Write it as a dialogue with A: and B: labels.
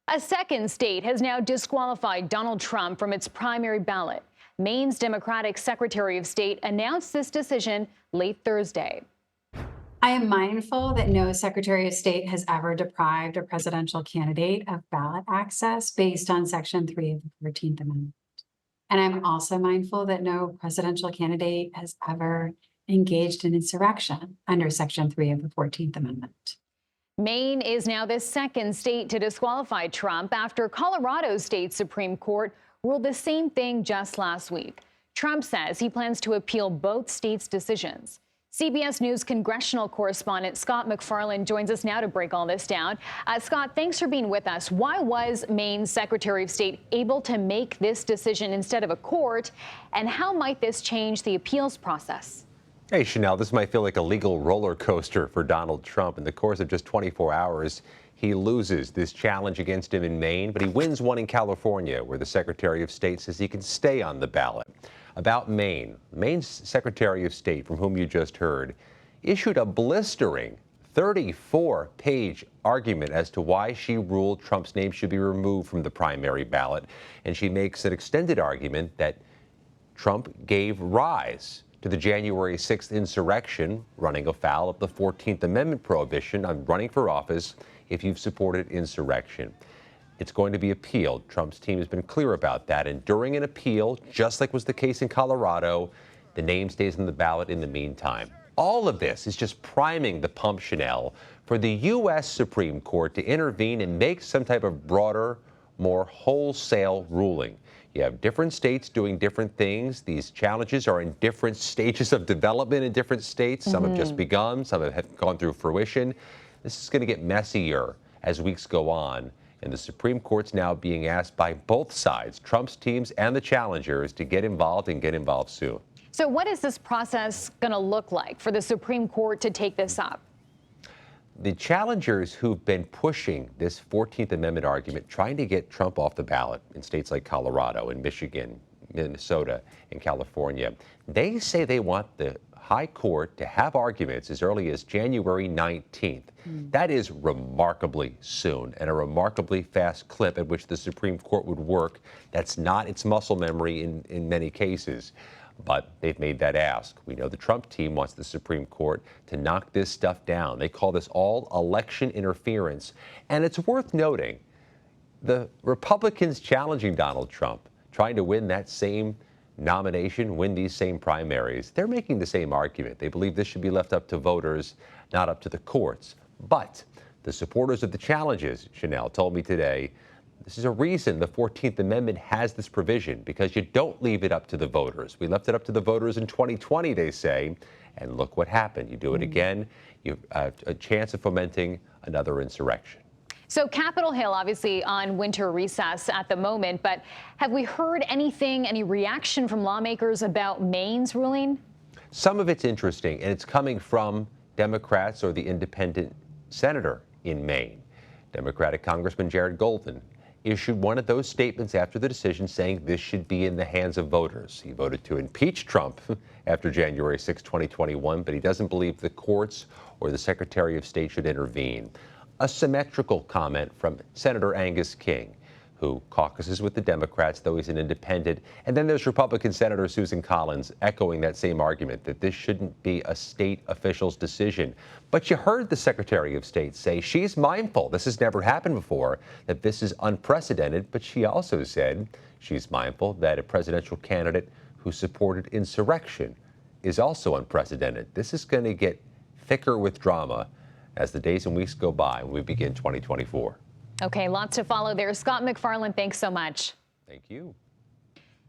A: A second state has now disqualified Donald Trump from its primary ballot. Maine's Democratic Secretary of State announced this decision late Thursday.
B: I am mindful that no Secretary of State has ever deprived a presidential candidate of ballot access based on Section 3 of the 14th Amendment. And I'm also mindful that no presidential candidate has ever engaged in insurrection under Section 3 of the 14th Amendment.
A: Maine is now the second state to disqualify Trump after Colorado State Supreme Court ruled the same thing just last week. Trump says he plans to appeal both states' decisions. CBS News congressional correspondent Scott MacFarlane joins us now to break all this down. Scott, thanks for being with us. Why was Maine's Secretary of State able to make this decision instead of a court? And how might this change the appeals process?
C: Hey, Chanel, this might feel like a legal roller coaster for Donald Trump. In the course of just 24 hours, he loses this challenge against him in Maine, but he wins one in California, where the Secretary of State says he can stay on the ballot. About Maine, Maine's Secretary of State, from whom you just heard, issued a blistering 34-page argument as to why she ruled Trump's name should be removed from the primary ballot. And she makes an extended argument that Trump gave rise to the January 6th insurrection, running afoul of the 14th Amendment prohibition on running for office if you've supported insurrection. It's going to be appealed. Trump's team has been clear about that. And during an appeal, just like was the case in Colorado, the name stays on the ballot in the meantime. All of this is just priming the pump, Chanel, for the U.S. Supreme Court to intervene and make some type of broader, more wholesale ruling. You have different states doing different things. These challenges are in different stages of development in different states. Some have just begun, some have gone through fruition. This is going to get messier as weeks go on. And the Supreme Court's now being asked by both sides, Trump's teams and the challengers, to get involved and get involved soon.
A: So what is this process going to look like for the Supreme Court to take this up?
C: The challengers who've been pushing this 14th Amendment argument, trying to get Trump off the ballot in states like Colorado and Michigan, Minnesota, and California, they say they want the High Court to have arguments as early as January 19th. That is remarkably soon and a remarkably fast clip at which the Supreme Court would work. That's not its muscle memory in many cases. But they've made that ask. We know the Trump team wants the Supreme Court to knock this stuff down. They call this all election interference. And it's worth noting, the Republicans challenging Donald Trump, trying to win that same nomination, win these same primaries, they're making the same argument. They believe this should be left up to voters, not up to the courts. But the supporters of the challenges, Chanel told me today, this is a reason the 14th Amendment has this provision, because you don't leave it up to the voters. We left it up to the voters in 2020, they say, and look what happened. You do it again, you have a chance of fomenting another insurrection.
A: So Capitol Hill obviously on winter recess at the moment, but have we heard anything, any reaction from lawmakers about Maine's ruling?
C: Some of it's interesting, and it's coming from Democrats or the independent senator in Maine. Democratic Congressman Jared Golden issued one of those statements after the decision saying this should be in the hands of voters. He voted to impeach Trump after January 6, 2021, but he doesn't believe the courts or the Secretary of State should intervene. A symmetrical comment from Senator Angus King, who caucuses with the Democrats, though he's an independent. And then there's Republican Senator Susan Collins echoing that same argument, that this shouldn't be a state official's decision. But you heard the Secretary of State say she's mindful, this has never happened before, that this is unprecedented. But she also said she's mindful that a presidential candidate who supported insurrection is also unprecedented. This is going to get thicker with drama as the days and weeks go by when we begin 2024.
A: Okay, lots to follow there. Scott MacFarlane, thanks so much.
C: Thank you.